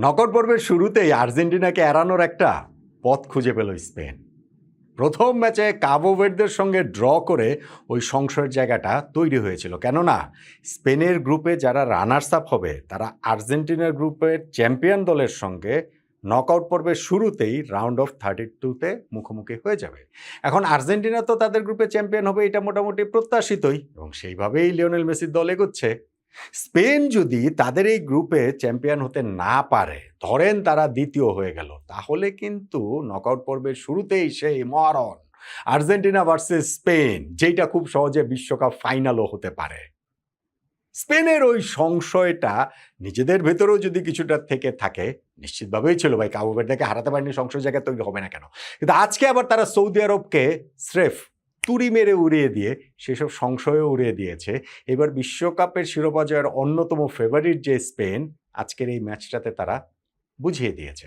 Knockout পর্বের শুরুতেই আর্জেন্টিনাকে এড়ানোর একটা পথ খুঁজে পেল স্পেন। প্রথম ম্যাচে কাবো ভের্দের সঙ্গে ড্র করে ওই সংশয়ের জায়গাটা তৈরি হয়েছিল, কেননা স্পেনের গ্রুপে যারা রানার্স আপ হবে তারা আর্জেন্টিনার গ্রুপের চ্যাম্পিয়ন দলের সঙ্গে নকআউট পর্বের শুরুতেই রাউন্ড অফ 32-তে মুখোমুখি হয়ে যাবে। এখন আর্জেন্টিনা তো তাদের গ্রুপে চ্যাম্পিয়ন হবে, এটা মোটামুটি প্রত্যাশিতই, এবং সেইভাবেই লিওনেল মেসির দল এগোচ্ছে। স্পেন যদি তাদের এই গ্রুপে চ্যাম্পিয়ন হতে না পারে, ধরেন তারা দ্বিতীয় হয়ে গেল, তাহলে কিন্তু নকআউট পর্বের শুরুতেই সেই মরণ আর্জেন্টিনা ভার্সেস স্পেন, যেটা খুব সহজে বিশ্বকাপ ফাইনালও হতে পারে। স্পেনের ওই সংশয়টা নিজেদের ভেতরেও যদি কিছুটা থেকে থাকে, নিশ্চিতভাবেই ছিল ভাই, কাবো ভের্দেকে হারাতে পারেনি, সংশয় জায়গায় তৈরি হবে না কেন? কিন্তু আজকে আবার তারা সৌদি আরবকে স্রেফ তুড়ি মেরে উড়িয়ে দিয়ে সেসব সংশয়ও উড়িয়ে দিয়েছে। এবার বিশ্বকাপের শিরোপা জয়ের অন্যতম ফেভারিট যে স্পেন, আজকের এই ম্যাচটাতে তারা বুঝিয়ে দিয়েছে।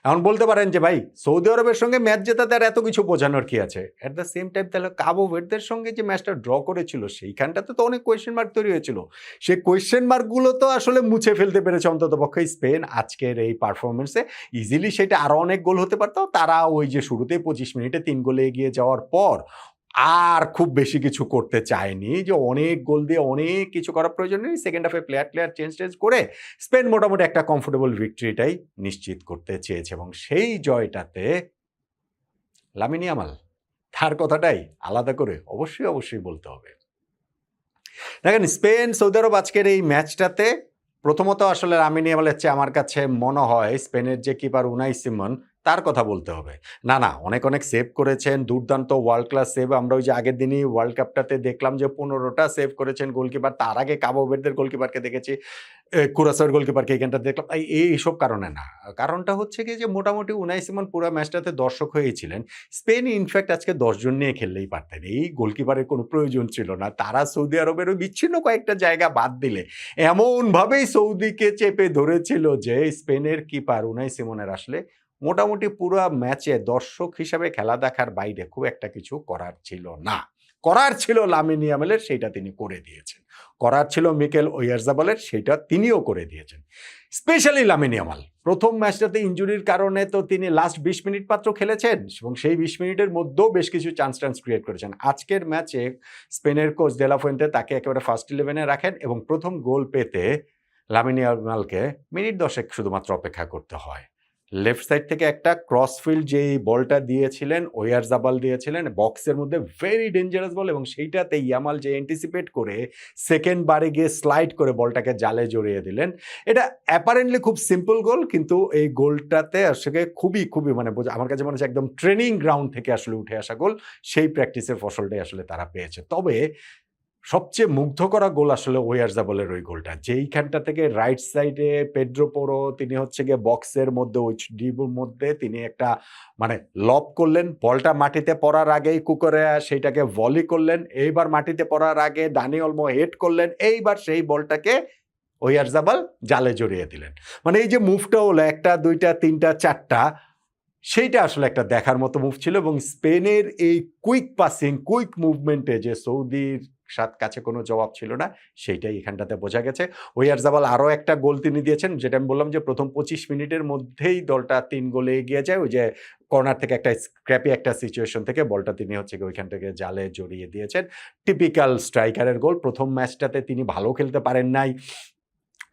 এখন বলতে পারেন যে ভাই, সৌদি আরবের সঙ্গে ম্যাচ জেতাতে আর এত কিছু বোঝানোর কি আছে? অ্যাট দ্য সেম টাইম তাহলে কাবো ভের্দের সঙ্গে যে ম্যাচটা ড্র করেছিল সেইখানটাতে তো অনেক কোয়েশ্চেন মার্ক তৈরি হয়েছিল। সেই কোয়েশ্চেন মার্কগুলো তো আসলে মুছে ফেলতে পেরেছে অন্তত পক্ষে স্পেন আজকের এই পারফরমেন্সে। ইজিলি সেটা আরও অনেক গোল হতে পারতো। তারা ওই যে শুরুতেই 25 মিনিটে 3 গোলে এগিয়ে যাওয়ার পর আর খুব বেশি কিছু করতে চায়নি, যে অনেক গোল দিয়ে অনেক কিছু করার প্রয়োজন নেই। সেকেন্ড হাফে প্লেয়ার চেঞ্জ করে স্পেন মোটামুটি একটা কমফোর্টেবল ভিক্টরিটাই নিশ্চিত করতে চেয়েছে, এবং সেই জয়টাতে লামিন ইয়ামাল, তার কথাটাই আলাদা করে অবশ্যই বলতে হবে। দেখেন, স্পেন সৌদি আরব আজকের এই ম্যাচটাতে প্রথমত আসলে লামিন ইয়ামালের চেয়ে আমার কাছে মনে হয় স্পেনের যে কিপার উনাই সিমন, তার কথা বলতে হবে। না, অনেক সেভ করেছেন, দুর্দান্ত ওয়ার্ল্ড ক্লাস সেভ। আমরা ওই যে আগের দিনই ওয়ার্ল্ড কাপটাতে দেখলাম যে 15টা সেভ করেছেন গোলকিপার। তার আগে কাবো ভের্দের গোলকিপারকে দেখেছি, কুরাসাওয়ের গোলকিপারকে এইখানটা দেখলাম। এইসব কারণে না, কারণটা হচ্ছে কি যে মোটামুটি উনাই সিমন পুরো ম্যাচটাতে দর্শক হয়েই ছিলেন। স্পেন ইনফ্যাক্ট আজকে 10 জন নিয়ে খেললেই পারতেন, এই গোলকিপারের কোনো প্রয়োজন ছিল না। তারা সৌদি আরবের ওই বিচ্ছিন্ন কয়েকটা জায়গা বাদ দিলে এমনভাবেই সৌদিকে চেপে ধরেছিল যে স্পেনের কিপার উনাই সিমনের আসলে মোটামুটি পুরো ম্যাচে দর্শক হিসাবে খেলা দেখার বাইরে খুব একটা কিছু করার ছিল না। করার ছিল লামিন ইয়ামালের, সেইটা তিনি করে দিয়েছেন। করার ছিল মিকেল ওয়াইয়ারজাবালের, সেইটা তিনিও করে দিয়েছেন। স্পেশালি লামিন ইয়ামাল প্রথম ম্যাচটাতে ইনজুরির কারণে তো তিনি লাস্ট 20 মিনিট মাত্র খেলেছেন, এবং সেই 20 মিনিটের মধ্যেও বেশ কিছু চান্স ক্রিয়েট করেছেন। আজকের ম্যাচে স্পেনের কোচ ডে লা ফুয়েন্তে তাকে একেবারে ফার্স্ট 11-এ রাখেন, এবং প্রথম গোল পেতে লামিন ইয়ামালকে মিনিট 10 শুধুমাত্র অপেক্ষা করতে হয়। লেফট সাইড থেকে একটা ক্রসফিল্ড যেই বলটা দিয়েছিলেন, ওয়াইয়ারজাবাল দিয়েছিলেন বক্সের মধ্যে, ভেরি ডেঞ্জারাস বল, এবং সেইটাতে ইয়ামাল যে অ্যান্টিসিপেট করে সেকেন্ড বারে গিয়ে স্লাইড করে বলটাকে জালে জড়িয়ে দিলেন। এটা অ্যাপারেন্টলি খুব সিম্পল গোল, কিন্তু এই গোলটাতে আসলে খুবই মানে আমার কাছে মনে হচ্ছে একদম ট্রেনিং গ্রাউন্ড থেকে আসলে উঠে আসা গোল। সেই প্র্যাকটিসের ফসলটাই আসলে তারা পেয়েছে। তবে সবচেয়ে মুগ্ধ করা গোল আসলে ওয়াইয়ারজাবালের ওই গোলটা, যেইখানটা থেকে রাইট সাইডে পেড্রো পোরো তিনি হচ্ছে গিয়ে বক্সের মধ্যে ওই ডিবুর মধ্যে তিনি একটা মানে লব করলেন, বলটা মাটিতে পড়ার আগেই কুকুরেয়া সেইটাকে ভলি করলেন, এইবার মাটিতে পড়ার আগে দানি অলমো হেড করলেন, এইবার সেই বলটাকে ওয়াইয়ারজাবাল জালে জড়িয়ে দিলেন। মানে এই যে মুভটা হলো 1টা 2টা 3টা 4টা, সেইটা আসলে একটা দেখার মতো মুভ ছিল। এবং স্পেনের এই কুইক পাসিং, কুইক মুভমেন্টে যে সৌদির কাছে কোনো জবাব ছিল না, সেইটাই এখানটাতে বোঝা গেছে। ওয়াইয়ারজাবাল আরও একটা গোল তিনি দিয়েছেন, যেটা আমি বললাম যে প্রথম 25 মিনিটের মধ্যেই দলটা 3 গোলে এগিয়ে যায়। ওই যে কর্নার থেকে একটা স্ক্র্যাপি একটা সিচুয়েশন থেকে বলটা তিনি হচ্ছে ওইখান থেকে জালে জড়িয়ে দিয়েছেন। টিপিক্যাল স্ট্রাইকারের গোল। প্রথম ম্যাচটাতে তিনি ভালো খেলতে পারেন নাই,